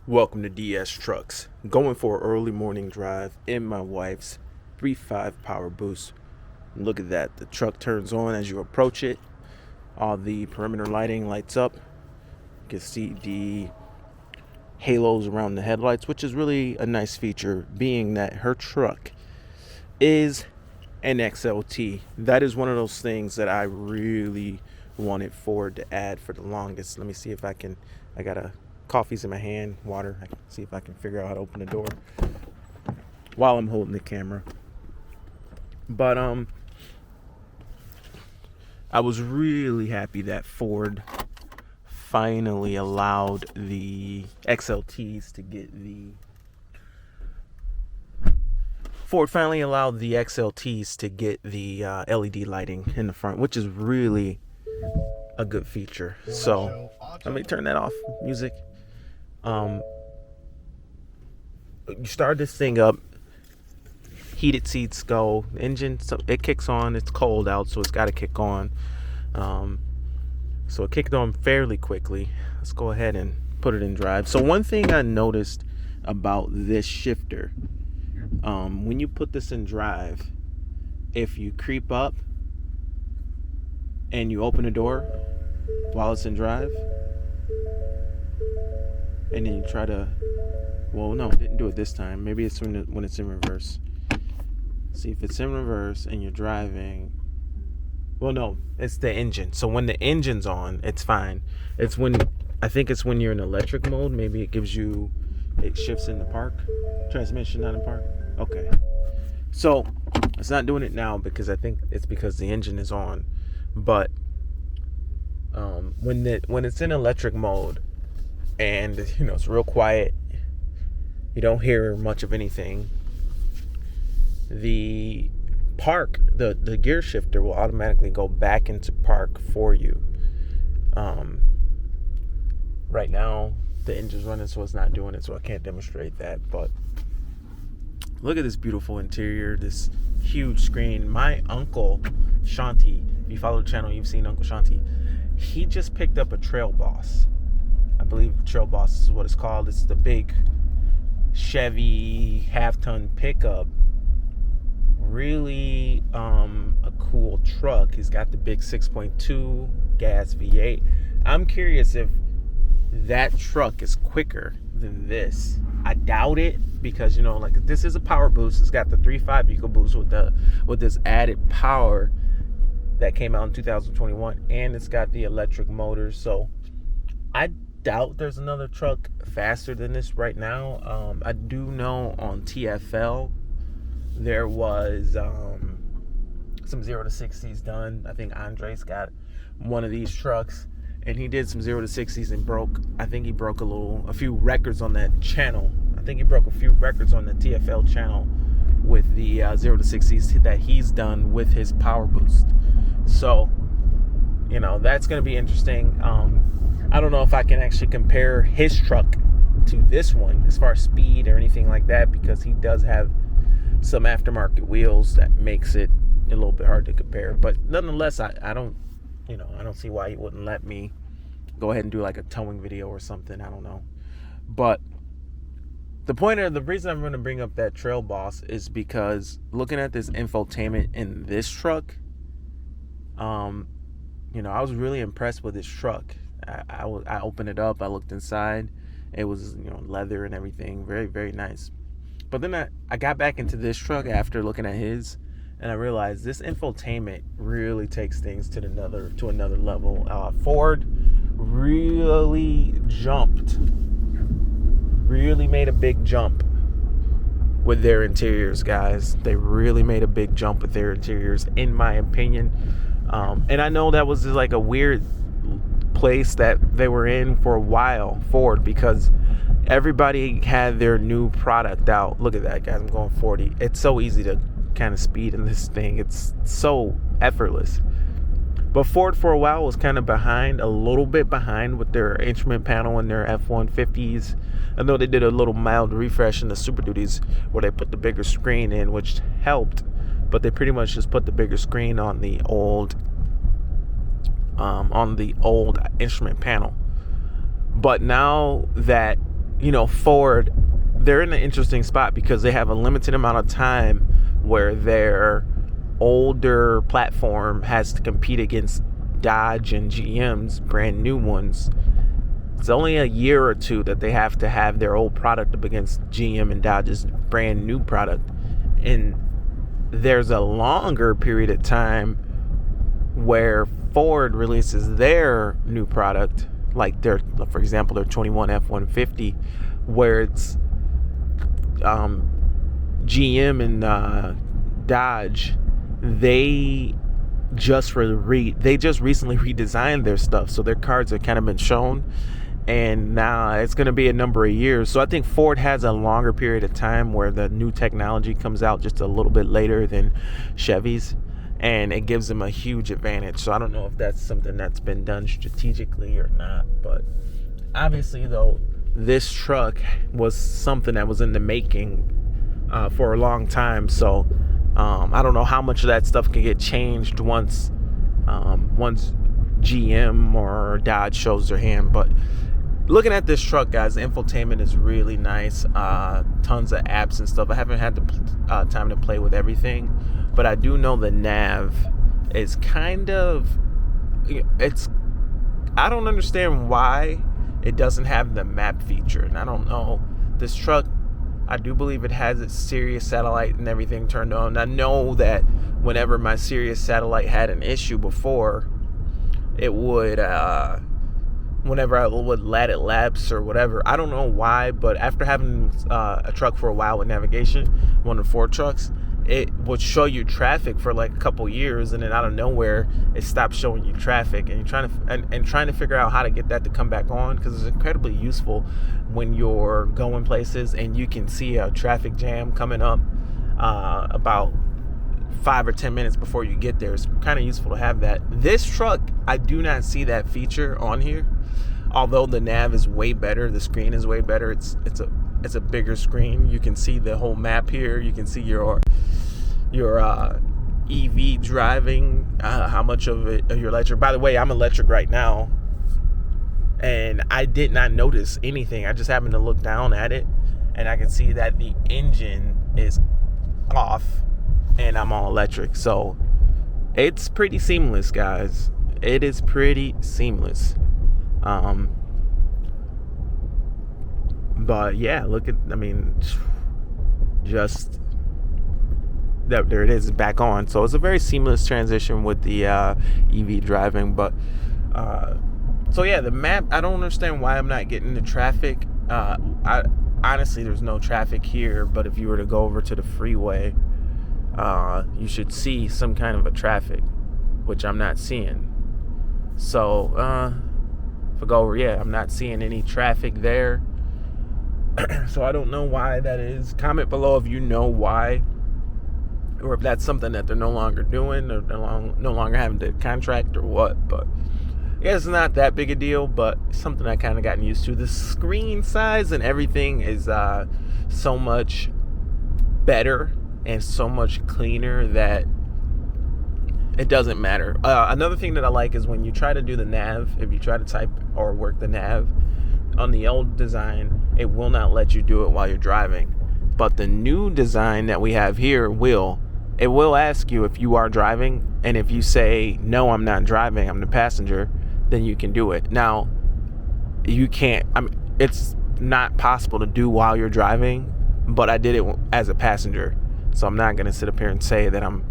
Welcome to DS Trucks. Going for an early morning drive in my wife's 3.5 Powerboost. Look at that. The truck turns on as you approach it. All the perimeter lighting lights up. You can see the halos around the headlights, which is really a nice feature, being that her truck is an XLT. That is one of those things that I really wanted Ford to add for the longest. Let me see if I got coffee's in my hand, water. I can see if I can figure out how to open the door while I'm holding the camera. But I was really happy that Ford finally allowed the XLTs to get the LED lighting in the front, which is really a good feature. So let me turn that off. Music. You start this thing up, heated seats go, the engine, so it kicks on. It's cold out, so it's got to kick on. So it kicked on fairly quickly. Let's go ahead and put it in drive. So one thing I noticed about this shifter, when you put this in drive, if you creep up and you open the door while it's in drive, and then you try to, well, no, it didn't do it this time. Maybe it's when it's in reverse. See, if it's in reverse and you're driving, well, no, it's the engine. So when the engine's on, it's fine. I think it's when you're in electric mode. Maybe it shifts in the park. Transmission not in park. Okay. So it's not doing it now because I think it's because the engine is on. But when it's in electric mode, and it's real quiet, you don't hear much of anything, the gear shifter will automatically go back into park for you. Right now the engine's running, so it's not doing it, so I can't demonstrate that. But look at this beautiful interior, this huge screen. My uncle Shanti, if you follow the channel, you've seen Uncle Shanti. He just picked up a Trail Boss. I believe Trail Boss is what it's called. It's the big Chevy half-ton pickup. Really a cool truck. He's got the big 6.2 gas V8. I'm curious if that truck is quicker than this. I doubt it, because this is a Powerboost. It's got the 3.5 EcoBoost with this added power that came out in 2021, and it's got the electric motor. So I doubt there's another truck faster than this right now. I do know on TFL there was some 0 to 60s done. I think Andres got one of these trucks, and he did some 0 to 60s and broke a few records on that channel. I think he broke a few records on the TFL channel with the 0 to 60s that he's done with his Powerboost. So that's going to be interesting. I don't know if I can actually compare his truck to this one as far as speed or anything like that, because he does have some aftermarket wheels that makes it a little bit hard to compare. But nonetheless, I don't see why he wouldn't let me go ahead and do like a towing video or something. I don't know. But the reason I'm going to bring up that Trail Boss is because looking at this infotainment in this truck, I was really impressed with this truck. I opened it up, I looked inside. It was leather and everything, very, very nice. But then I got back into this truck after looking at his, and I realized this infotainment really takes things to another level. Ford really made a big jump with their interiors, guys. They really made a big jump with their interiors, in my opinion. And I know that was just like a weird place that they were in for a while, Ford, because everybody had their new product out. Look at that, guys. I'm going 40. It's so easy to kind of speed in this thing. It's so effortless. But Ford for a while was kind of a little bit behind with their instrument panel and their F-150s. I know they did a little mild refresh in the Super Duties where they put the bigger screen in, which helped, but they pretty much just put the bigger screen on the old instrument panel. But now that Ford, they're in an interesting spot because they have a limited amount of time where their older platform has to compete against Dodge and GM's brand new ones. It's only a year or two that they have to have their old product up against GM and Dodge's brand new product. And there's a longer period of time where Ford releases their new product, like for example, their 21 F-150, where it's GM and Dodge, they just recently redesigned their stuff, so their cards have kind of been shown, and now it's going to be a number of years. So I think Ford has a longer period of time where the new technology comes out just a little bit later than Chevy's, and it gives them a huge advantage. So I don't know if that's something that's been done strategically or not, but obviously though, this truck was something that was in the making for a long time. So I don't know how much of that stuff can get changed once GM or Dodge shows their hand. But looking at this truck, guys, the infotainment is really nice. Tons of apps and stuff. I haven't had the time to play with everything, but I do know the nav is kind of, I don't understand why it doesn't have the map feature. And I don't know, this truck, I do believe it has its Sirius satellite and everything turned on. I know that whenever my Sirius satellite had an issue before, it would, whenever I would let it lapse or whatever. I don't know why, but after having a truck for a while with navigation, one of the Ford trucks, it would show you traffic for like a couple years, and then out of nowhere it stopped showing you traffic, and you're trying to figure out how to get that to come back on, because it's incredibly useful when you're going places and you can see a traffic jam coming up about 5 or 10 minutes before you get there. It's kind of useful to have that. This truck, I do not see that feature on here, although the nav is way better, the screen is way better. It's a bigger screen. You can see the whole map here. You can see your EV driving, how much of it you're electric. By the way, I'm electric right now, and I did not notice anything. I just happened to look down at it, and I can see that the engine is off, and I'm all electric. So it's pretty seamless, guys. It is pretty seamless. But yeah, just that, there it is, back on. So it's a very seamless transition with the EV driving. But so yeah, the map, I don't understand why I'm not getting the traffic. Honestly, there's no traffic here, but if you were to go over to the freeway, you should see some kind of a traffic, which I'm not seeing. So if I go over, I'm not seeing any traffic there. So I don't know why that is. Comment below if you know why, or if that's something that they're no longer doing, or no longer having to contract, or what. But yeah, it's not that big a deal, but something I kind of gotten used to. The screen size and everything is so much better and so much cleaner that it doesn't matter. Another thing that I like is when you try to do the nav, if you try to type or work the nav on the old design, it will not let you do it while you're driving. But the new design that we have here it will ask you if you are driving, and if you say, no, I'm not driving, I'm the passenger, then you can do it. Now, you can't, it's not possible to do while you're driving, but I did it as a passenger. So I'm not going to sit up here and say that I'm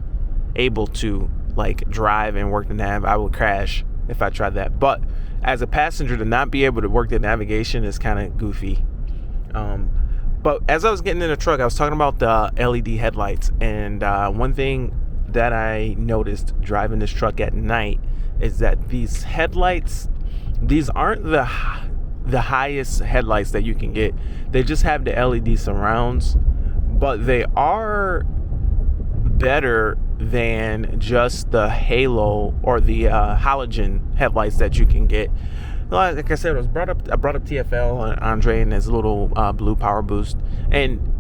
able to like drive and work the nav. I would crash if I tried that. But as a passenger, to not be able to work the navigation is kind of goofy. But as I was getting in the truck, I was talking about the LED headlights, and one thing that I noticed driving this truck at night is that these headlights, these aren't the highest headlights that you can get. They just have the LED surrounds, but they are better than just the halo or the halogen headlights that you can get. Like I said, I brought up TFL, Andre, and his little blue Powerboost, and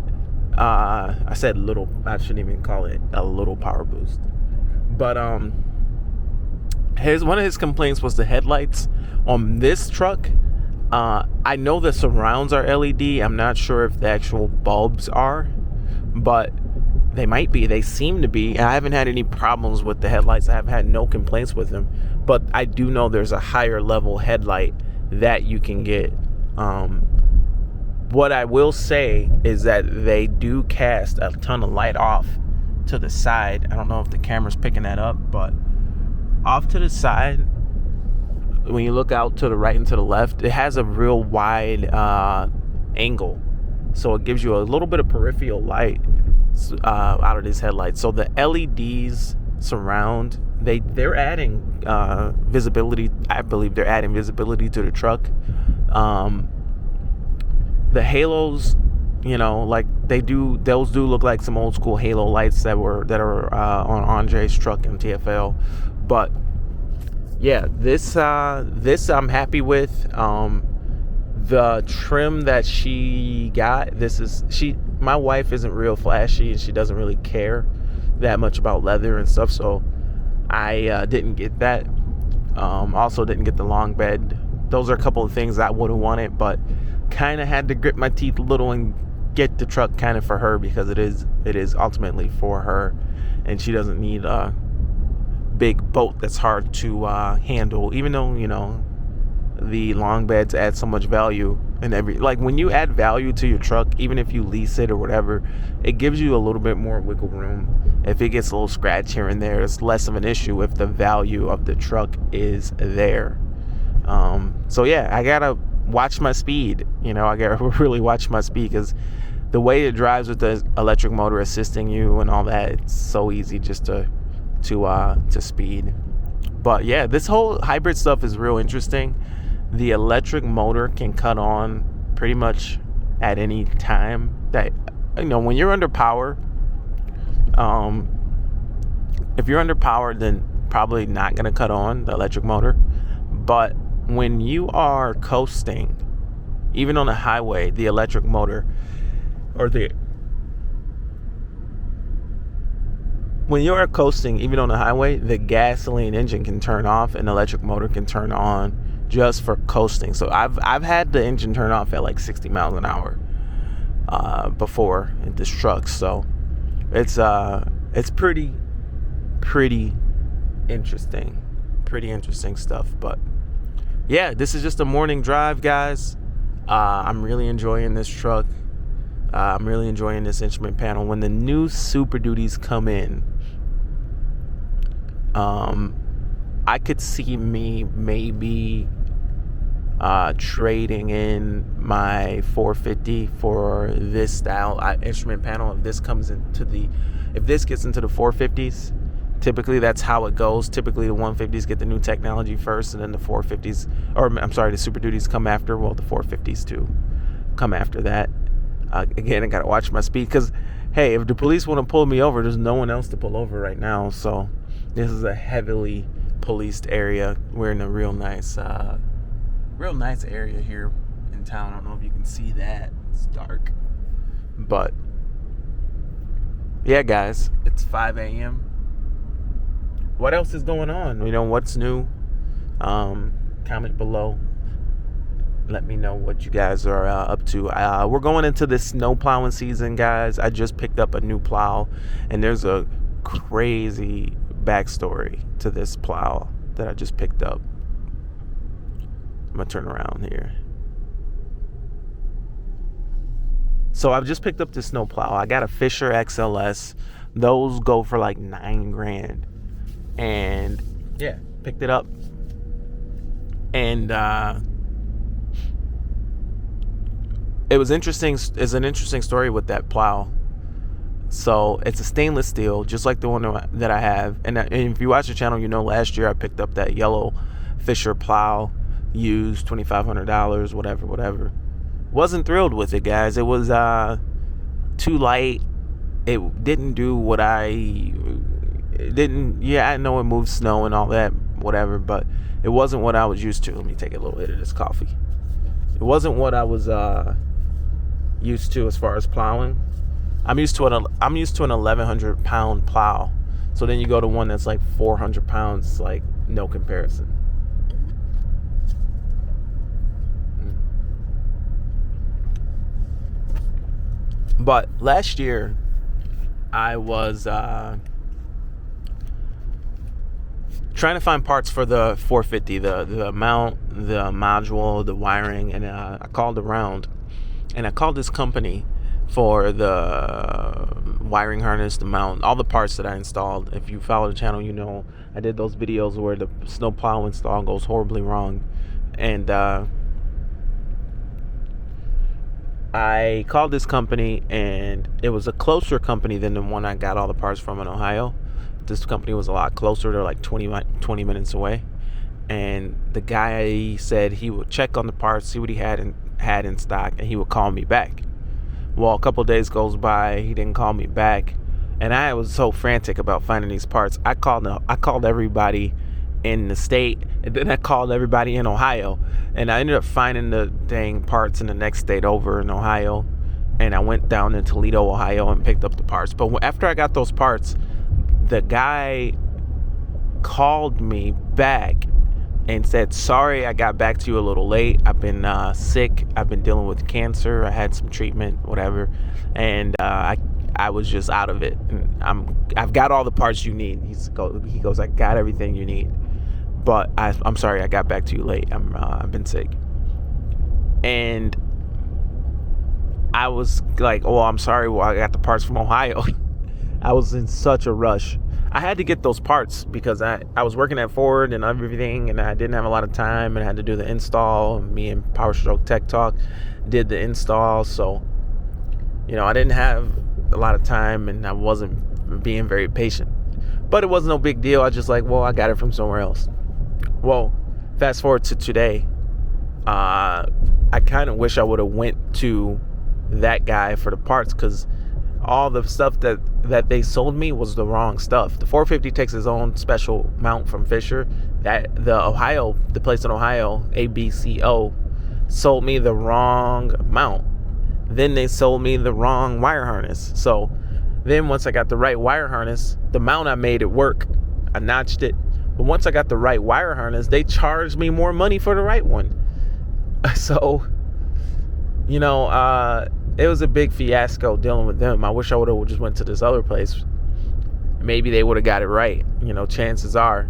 I said little. I shouldn't even call it a little Powerboost. But one of his complaints was the headlights on this truck I know the surrounds are LED. I'm not sure if the actual bulbs are, but they might be. They seem to be. I haven't had any problems with the headlights. I have had no complaints with them, but I do know there's a higher level headlight that you can get. What I will say is that they do cast a ton of light off to the side. I don't know if the camera's picking that up, but off to the side, when you look out to the right and to the left, it has a real wide angle, so it gives you a little bit of peripheral light out of these headlights. So the LEDs surround, they're adding visibility. I believe they're adding visibility to the truck. The halos, like those do look like some old school halo lights that are on Andre's truck in TFL. But yeah, this I'm happy with. The trim that she got, my wife isn't real flashy and she doesn't really care that much about leather and stuff, so I didn't get that. Also didn't get the long bed. Those are a couple of things I would have wanted, but kind of had to grit my teeth a little and get the truck kind of for her, because it is ultimately for her, and she doesn't need a big boat that's hard to handle, even though the long beds add so much value. And when you add value to your truck, even if you lease it or whatever, it gives you a little bit more wiggle room. If it gets a little scratch here and there, it's less of an issue if the value of the truck is there. So yeah, I gotta watch my speed. I gotta really watch my speed, because the way it drives with the electric motor assisting you and all that, it's so easy just to speed. But yeah, this whole hybrid stuff is real interesting. The electric motor can cut on pretty much at any time. That when you're under power, if you're under power, then probably not going to cut on the electric motor. But when you are coasting, even on a highway, the electric motor when you are coasting, even on the highway, the gasoline engine can turn off and the electric motor can turn on just for coasting. So I've had the engine turn off at like 60 miles an hour before in this truck. So it's pretty interesting stuff. But yeah, this is just a morning drive, guys. I'm really enjoying this truck. I'm really enjoying this instrument panel. When the new Super Duties come in, I could see me maybe trading in my 450 for this style instrument panel. If this gets into the 450s, typically that's how it goes. Typically the 150s get the new technology first, and then the 450s, the Super Duties come after. Well, the 450s too come after that. Again, I gotta watch my speed, because hey, if the police want to pull me over, there's no one else to pull over right now. So this is a heavily policed area. We're in a real nice area here in town. I don't know if you can see that. It's dark. But yeah, guys, it's 5 a.m. What else is going on? What's new? Comment below. Let me know what you guys are up to. We're going into this snow plowing season, guys. I just picked up a new plow, and there's a crazy backstory to this plow that I just picked up. I'm gonna turn around here. So I've just picked up this snow plow. I got a Fisher XLS. Those go for like $9,000, and yeah, picked it up. And it was interesting. It's an interesting story with that plow. So it's a stainless steel, just like the one that I have. And if you watch the channel, last year I picked up that yellow Fisher plow, used $2,500, whatever. Wasn't thrilled with it, guys. It was too light. It didn't do what I know it moves snow and all that, whatever, but it wasn't what I was used to. Let me take a little bit of this coffee. It wasn't what I was used to as far as plowing. I'm used to an 1,100 pound plow. So then you go to one that's like 400 pounds, it's like no comparison. But last year, I was trying to find parts for the 450, the mount, the module, the wiring, and I called around, and I called this company for the wiring harness, the mount, all the parts that I installed. If you follow the channel, you know I did those videos where the snowplow install goes horribly wrong, and I called this company, and it was a closer company than the one I got all the parts from in Ohio. This company was a lot closer. They're like 20 minutes away. And the guy said he would check on the parts, see what he had in stock, and he would call me back. Well, a couple of days goes by, he didn't call me back, and I was so frantic about finding these parts. I called everybody in the state, and then I called everybody in Ohio, and I ended up finding the dang parts in the next state over in Ohio, and I went down to Toledo, Ohio, and picked up the parts. But after I got those parts, the guy called me back and said, sorry, I got back to you a little late. I've been sick. I've been dealing with cancer. I had some treatment, whatever. And I was just out of it. And I've got all the parts you need. He goes, I got everything you need. But I'm sorry, I got back to you late. I've been sick. And I was like, oh, I'm sorry. Well, I got the parts from Ohio. I was in such a rush. I had to get those parts because I was working at Ford and everything, and I didn't have a lot of time, and I had to do the install. Me and Power Stroke Tech Talk did the install, so I didn't have a lot of time, and I wasn't being very patient. But it wasn't no big deal. I just like, well, I got it from somewhere else. Well, fast forward to today. I kind of wish I would have went to that guy for the parts, because all the stuff that they sold me was the wrong stuff. The 450 takes its own special mount from Fisher. That the place in Ohio, ABCO, sold me the wrong mount. Then they sold me the wrong wire harness. So then once I got the right wire harness, the mount I made it work. I notched it. But once I got the right wire harness, they charged me more money for the right one. So, it was a big fiasco dealing with them. I wish I would have just went to this other place. Maybe they would have got it right. Chances are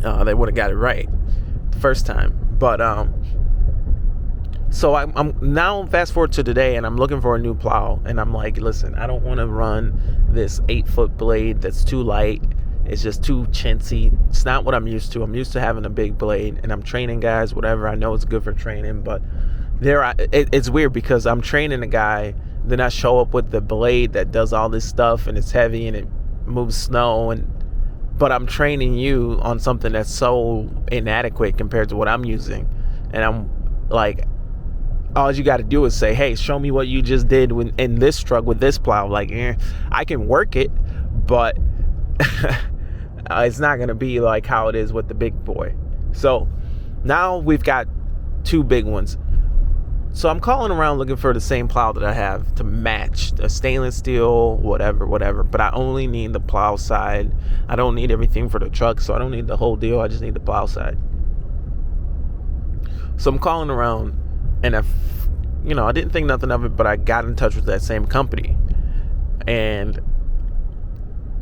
they would have got it right the first time. But so I'm now fast forward to today, and I'm looking for a new plow, and I'm like, listen, I don't want to run this 8-foot blade that's too light. It's just too chintzy. It's not what I'm used to. I'm used to having a big blade, and I'm training guys, whatever. I know it's good for training, but it's weird because I'm training a guy, then I show up with the blade that does all this stuff, and it's heavy, and it moves snow, but I'm training you on something that's so inadequate compared to what I'm using. And I'm like, all you got to do is say, hey, show me what you just did in this truck with this plow. Like, I can work it, but it's not going to be like how it is with the big boy. So now we've got two big ones. So I'm calling around looking for the same plow that I have to match a stainless steel, whatever. But I only need the plow side. I don't need everything for the truck, so I don't need the whole deal. I just need the plow side. So I'm calling around, and I didn't think nothing of it, but I got in touch with that same company, and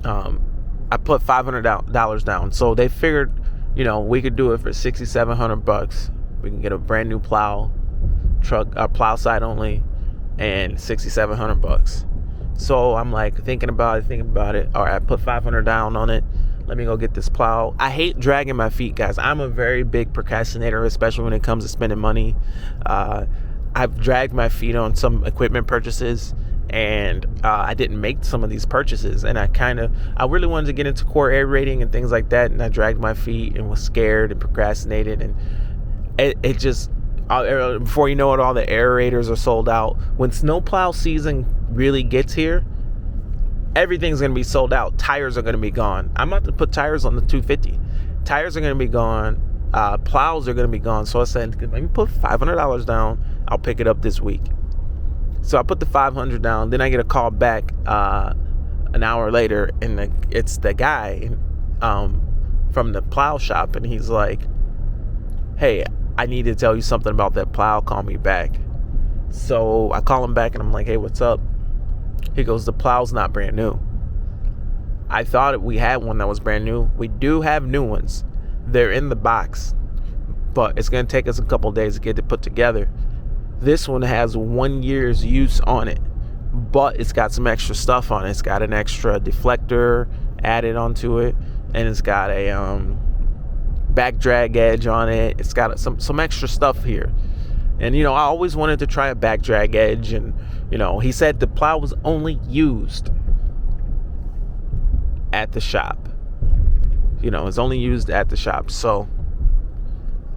I put $500 down. So they figured, we could do it for $6,700. We can get a brand new plow plow side only, and $6,700. So I'm like thinking about it. All right, I put $500 down on it. Let me go get this plow. I hate dragging my feet, guys. I'm a very big procrastinator, especially when it comes to spending money. I've dragged my feet on some equipment purchases, and I didn't make some of these purchases, and I really wanted to get into core aerating and things like that, and I dragged my feet and was scared and procrastinated, and it just, before you know it, all the aerators are sold out. When snowplow season really gets here, everything's going to be sold out. Tires are going to be gone. I'm about to put tires on the 250. Tires are going to be gone. Plows are going to be gone. So I said, let me put $500 down. I'll pick it up this week. So I put the $500 down. Then I get a call back an hour later, and it's the guy from the plow shop, and he's like, hey, I need to tell you something about that plow. Call me back. So I call him back and I'm like, hey, what's up? He goes, the plow's not brand new. I thought we had one that was brand new. We do have new ones. They're in the box, but it's going to take us a couple days to get it put together. This one has 1 year's use on it, but it's got some extra stuff on it. It's got an extra deflector added onto it, and it's got a back drag edge on it. It's got some extra stuff here. And, I always wanted to try a back drag edge. And, he said the plow was only used at the shop. It's only used at the shop. So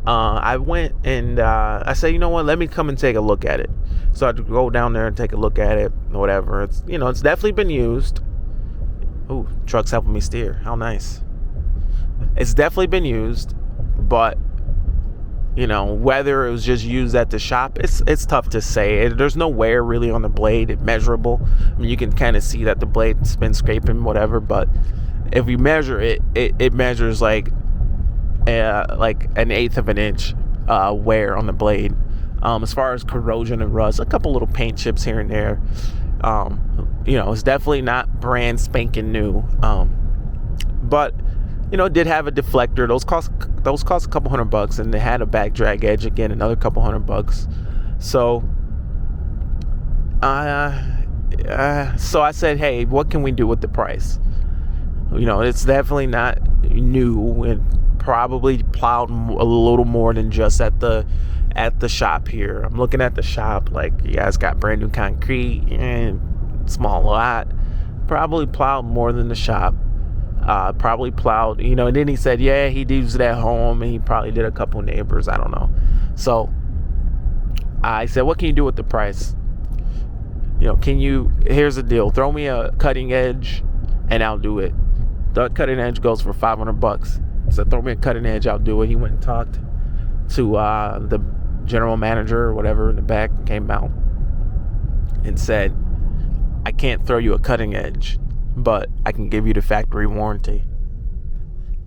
I went and I said, you know what? Let me come and take a look at it. So I had to go down there and take a look at it, whatever. It's, it's definitely been used. Ooh, truck's helping me steer. How nice. It's definitely been used, but whether it was just used at the shop, it's tough to say. There's no wear really on the blade. It's measurable. I mean, you can kind of see that the blade's been scraping, whatever. But if you measure it, it measures like an eighth of an inch wear on the blade. As far as corrosion and rust, a couple little paint chips here and there. It's definitely not brand spanking new. But it did have a deflector. Those cost a couple $100, and they had a back drag edge, again, another couple $100. So so I said, hey, what can we do with the price? It's definitely not new, and probably plowed a little more than just at the shop here. I'm looking at the shop, like, you guys got brand new concrete and small lot. Probably plowed more than the shop. Probably plowed, and then he said, yeah, he used it at home, and he probably did a couple neighbors. I don't know. So I said, what can you do with the price? Here's the deal. Throw me a cutting edge and I'll do it. The cutting edge goes for $500. So throw me a cutting edge, I'll do it. He went and talked to the general manager or whatever in the back, came out and said, I can't throw you a cutting edge, but I can give you the factory warranty.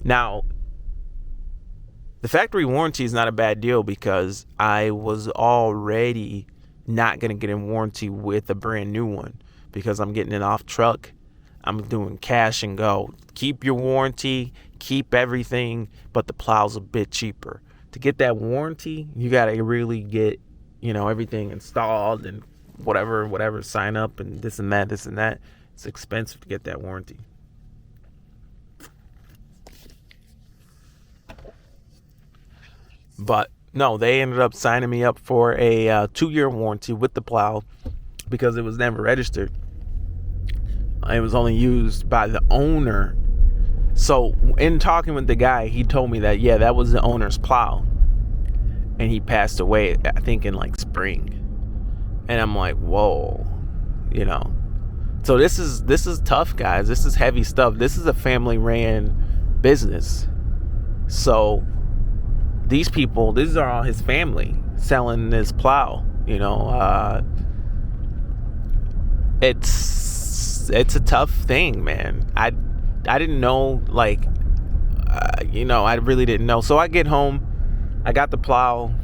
Now, the factory warranty is not a bad deal because I was already not going to get in warranty with a brand new one because I'm getting it off truck. I'm doing cash and go. Keep your warranty, keep everything, but the plow's a bit cheaper. To get that warranty, you got to really get, everything installed and whatever, sign up and this and that. It's expensive to get that warranty. But no, they ended up signing me up for a 2-year warranty with the plow because it was never registered. It was only used by the owner. So in talking with the guy, he told me that, yeah, that was the owner's plow. And he passed away, I think, in like spring. And I'm like, whoa, So this is tough, guys. This is heavy stuff. This is a family-ran business. So these are all his family selling this plow. It's a tough thing, man. I didn't know, I really didn't know. So I get home, I got the plow,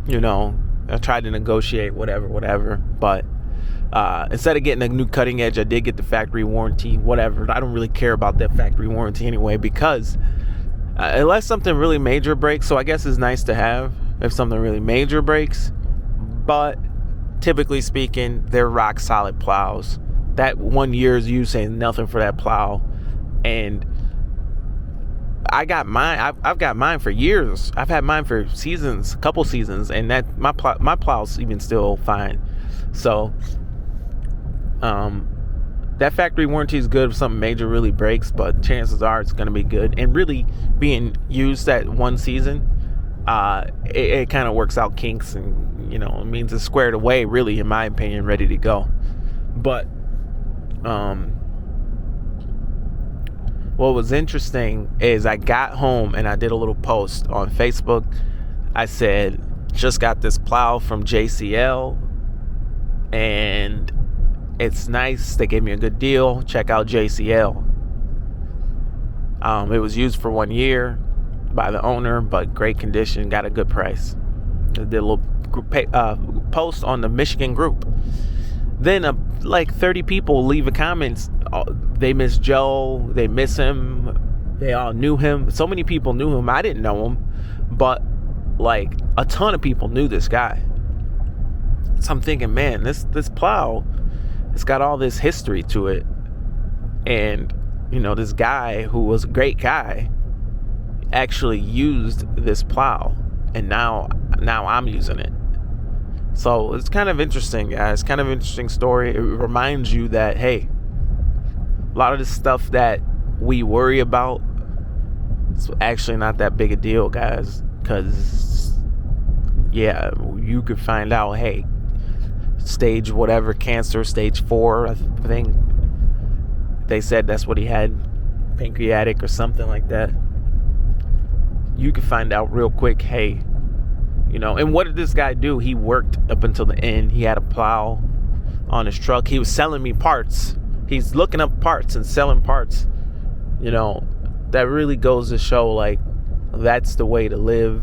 I tried to negotiate whatever, but instead of getting a new cutting edge, I did get the factory warranty, whatever. I don't really care about that factory warranty anyway, because unless something really major breaks, so I guess it's nice to have if something really major breaks, but typically speaking, they're rock solid plows. That 1 year's use ain't nothing for that plow. And I got mine. I've got mine for years. I've had mine for seasons, couple seasons, and that my plow's even still fine. So that factory warranty is good if something major really breaks, but chances are it's going to be good. And really being used that one season, it kind of works out kinks, and it means it's squared away, really, in my opinion, ready to go. But what was interesting is I got home and I did a little post on Facebook. I said, just got this plow from JCL and it's nice. They gave me a good deal. Check out JCL. It was used for 1 year by the owner, but great condition, got a good price. I did a little group post on the Michigan group. Then like 30 people leaving comments. They miss Joe. They miss him. They all knew him. So many people knew him. I didn't know him, but like a ton of people knew this guy. So I'm thinking, man, this plow, it's got all this history to it. And, you know, this guy who was a great guy actually used this plow. And now I'm using it. So it's kind of interesting, guys. Kind of interesting story. It reminds you that, hey, a lot of the stuff that we worry about, it's actually not that big a deal, guys. Because, yeah, you could find out, hey, stage whatever cancer, stage 4, I think they said that's what he had, pancreatic or something like that. You could find out real quick, hey, you know. And what did this guy do? He worked up until the end. He had a plow on his truck. He was selling me parts. He's looking up parts and selling parts. You know, that really goes to show, like, that's the way to live.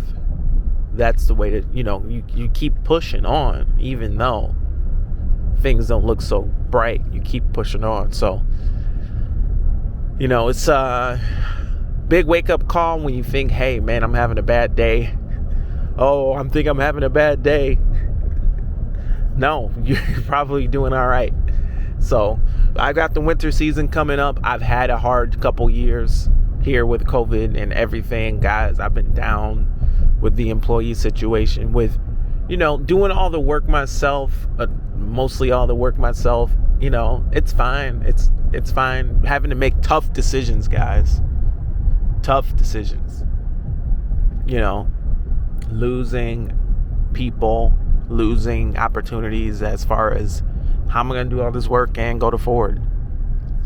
That's the way to, you know, you keep pushing on, even though things don't look so bright. You keep pushing on. So, you know, it's a big wake-up call when you think, hey, man, I'm having a bad day. Oh, I'm having a bad day. No, you're probably doing all right. So I got the winter season coming up. I've had a hard couple years here with COVID and everything, guys. I've been down with the employee situation, with, you know, doing all the work myself, mostly all the work myself. You know, it's fine. It's fine having to make tough decisions, guys. Tough decisions. You know, losing people, losing opportunities as far as how am I going to do all this work and go to Ford?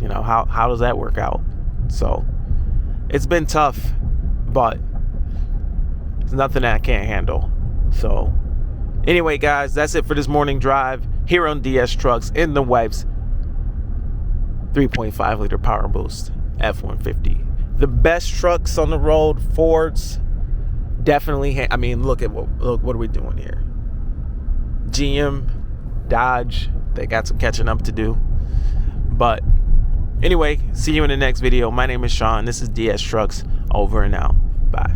You know, how does that work out? So it's been tough, but it's nothing that I can't handle. So anyway, guys, that's it for this morning drive here on DS Trucks in the Wipes 3.5 liter Powerboost F-150. The best trucks on the road, Fords, definitely. I mean, look what are we doing here? GM, Dodge, they got some catching up to do. But anyway, see you in the next video. My name is Sean. This is DS Trucks. Over and out. Bye.